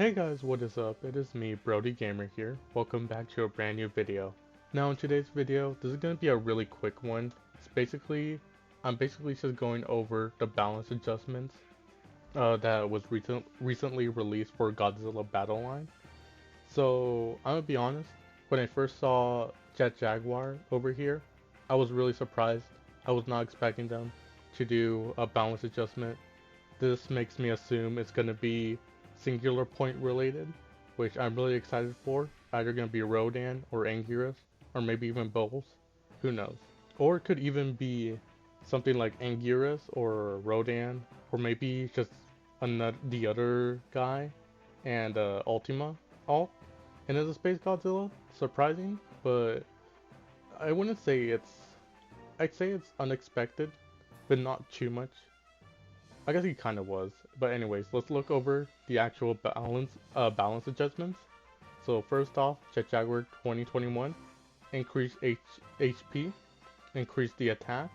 Hey guys, what is up? It is me, Brody Gamer here. Welcome back to a brand new video. Now in today's video, this is going to be a really quick one. I'm basically just going over the balance adjustments that was recently released for Godzilla Battle Line. So I'm gonna be honest, when I first saw Jet Jaguar over here, I was really surprised. I was not expecting them to do a balance adjustment. This makes me assume it's going to be singular point related, which I'm really excited for. Either going to be Rodan or Anguirus, or maybe even both. Who knows? Or it could even be something like Anguirus or Rodan, or maybe just the other guy and Ultima all. And as a Space Godzilla, surprising, but I wouldn't say I'd say it's unexpected, but not too much. I guess he kind of was. But anyways, let's look over the actual balance adjustments. So first off, Jet Jaguar 2021 increased HP, increased the attack,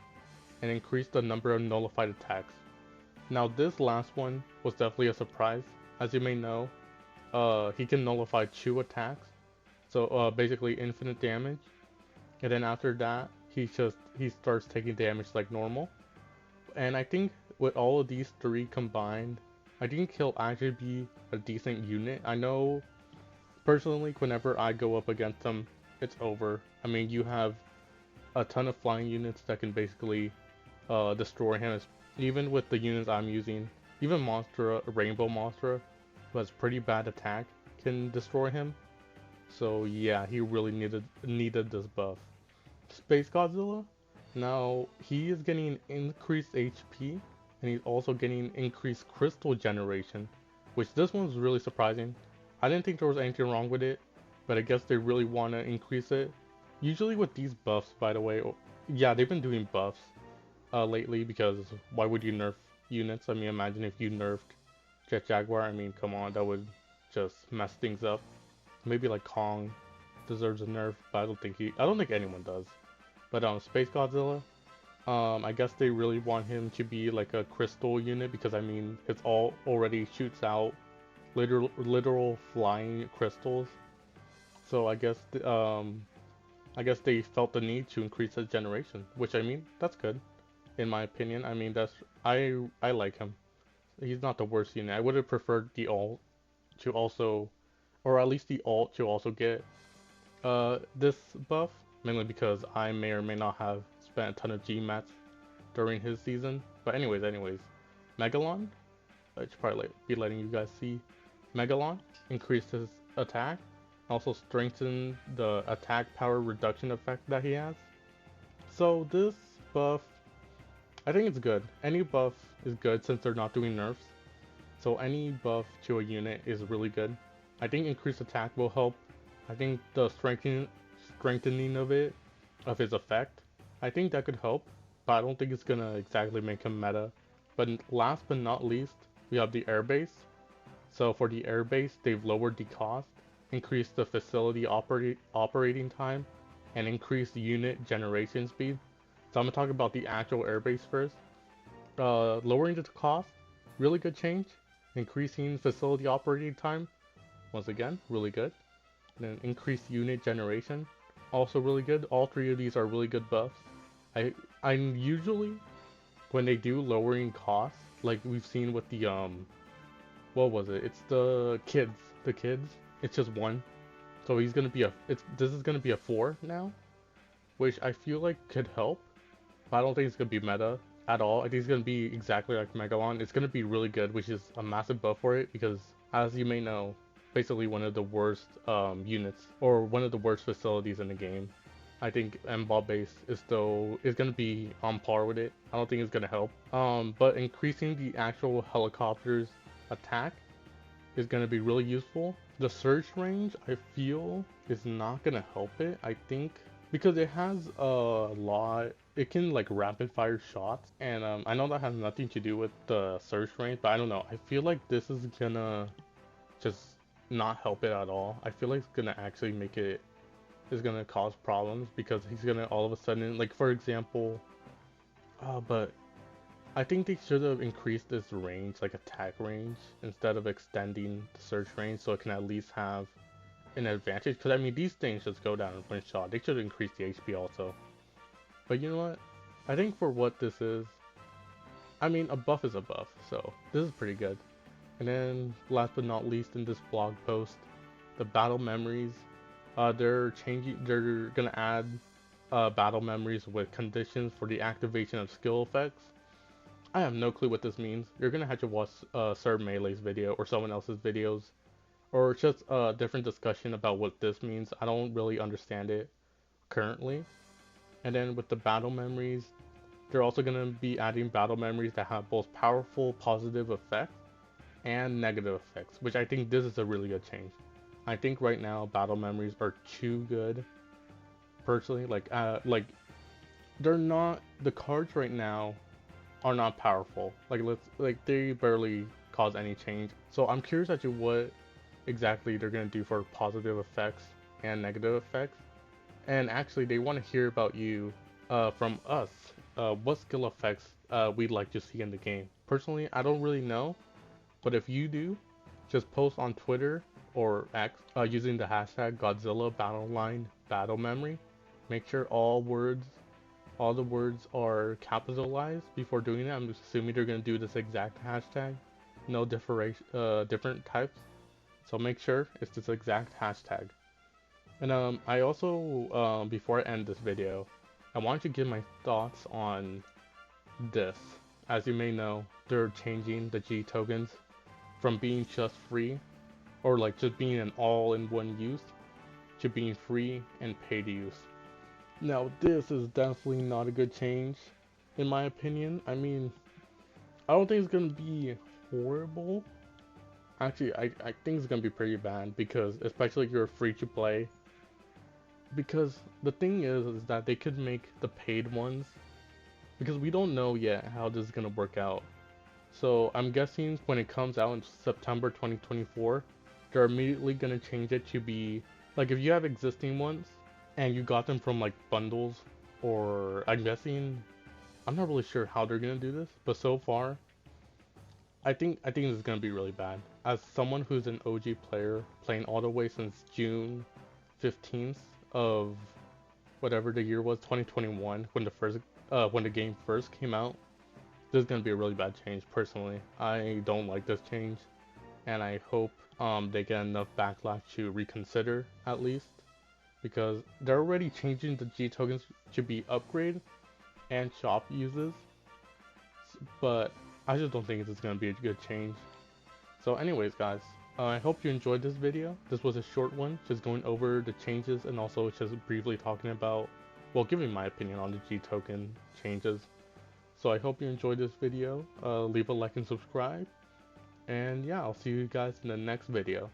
and increased the number of nullified attacks. Now this last one was definitely a surprise. As you may know, he can nullify 2 attacks, so basically infinite damage. And then after that, he starts taking damage like normal. And I think with all of these three combined, I think he'll actually be a decent unit. I know personally, whenever I go up against him, it's over. I mean, you have a ton of flying units that can basically destroy him. Even with the units I'm using, even Rainbow Monster, who has pretty bad attack, can destroy him. So yeah, he really needed this buff. Space Godzilla. Now, he is getting increased HP, and he's also getting increased crystal generation, which this one was really surprising. I didn't think there was anything wrong with it, but I guess they really want to increase it. Usually with these buffs, by the way, yeah, they've been doing buffs lately because why would you nerf units? I mean, imagine if you nerfed Jet Jaguar. I mean, come on, that would just mess things up. Maybe like Kong deserves a nerf, but I don't think anyone does. But Space Godzilla, I guess they really want him to be like a crystal unit because I mean it's all already shoots out literal flying crystals. So I guess they felt the need to increase his generation, which I mean that's good in my opinion. I mean I like him. He's not the worst unit. I would have preferred the alt to also, or at least the alt to also get this buff, mainly because I may or may not have spent a ton of GMATs during his season. But anyways, Megalon, I should probably be letting you guys see. Megalon increased his attack, also strengthened the attack power reduction effect that he has. So this buff, I think it's good. Any buff is good since they're not doing nerfs. So any buff to a unit is really good. I think increased attack will help. I think the strengthening of it, of his effect, I think that could help, but I don't think it's gonna exactly make him meta. But last but not least, we have the airbase. So for the airbase, they've lowered the cost, increased the facility operating time, and increased the unit generation speed. So I'm gonna talk about the actual airbase first. Lowering the cost, really good change. Increasing facility operating time, once again, really good. And then increased unit generation, also really good. All three of these are really good buffs. I I'm usually when they do lowering costs, like we've seen with the what was it? It's the kids. The kids. It's just one. So he's gonna be this is gonna be a 4 now, which I feel like could help. But I don't think it's gonna be meta at all. I think it's gonna be exactly like Megalon. It's gonna be really good, which is a massive buff for it because as you may know, basically one of the worst units or one of the worst facilities in the game. I think M-Ball base is gonna be on par with it. I don't think it's gonna help. But increasing the actual helicopter's attack is gonna be really useful. The search range I feel is not gonna help it. I think because it has a lot, it can like rapid fire shots, and I know that has nothing to do with the search range, but I don't know. I feel like this is gonna just not help it at all. I feel like it's gonna actually make it is gonna cause problems because he's gonna all of a sudden, like for example, but I think they should have increased this range, like attack range, instead of extending the search range so it can at least have an advantage. Because I mean, these things just go down in one shot. They should increase the HP also. But you know what? I think for what this is, I mean, a buff is a buff, so this is pretty good. And then, last but not least, in this blog post, the battle memories. They're gonna add battle memories with conditions for the activation of skill effects. I have no clue what this means. You're gonna have to watch Sir Melee's video or someone else's videos, or just a different discussion about what this means. I don't really understand it currently. And then with the battle memories, they're also gonna be adding battle memories that have both powerful positive effects and negative effects, which I think this is a really good change. I think right now battle memories are too good. Personally, like they're not, the cards right now are not powerful. Like they barely cause any change. So I'm curious as to what exactly they're gonna do for positive effects and negative effects. And actually, they want to hear about you from us. What skill effects we'd like to see in the game. Personally, I don't really know, but if you do, just post on Twitter or X using the hashtag Godzilla Battle Line Battle Memory. Make sure all the words are capitalized before doing it. I'm assuming they're gonna do this exact hashtag, no different types. So make sure it's this exact hashtag. And I also before I end this video, I want to give my thoughts on this. As you may know, they're changing the G tokens from being just free, or like just being an all-in-one use, to being free and paid use. Now this is definitely not a good change, in my opinion. I mean, I don't think it's gonna be horrible. Actually, I think it's gonna be pretty bad because, especially if you're free to play. Because the thing is that they could make the paid ones, because we don't know yet how this is gonna work out. So I'm guessing when it comes out in September 2024, they're immediately gonna change it to be like, if you have existing ones and you got them from like bundles, or I'm guessing, I'm not really sure how they're gonna do this, but so far I think this is gonna be really bad. As someone who's an OG player, playing all the way since June 15th of whatever the year was, 2021, when the game first came out, this is gonna be a really bad change. Personally, I don't like this change, and I hope they get enough backlash to reconsider at least, because they're already changing the G tokens to be upgrade and shop uses, but I just don't think it's gonna be a good change. So anyways, guys, I hope you enjoyed this video. This was a short one, just going over the changes and also just briefly talking about, well, giving my opinion on the G token changes. So I hope you enjoyed this video. Leave a like and subscribe. And yeah, I'll see you guys in the next video.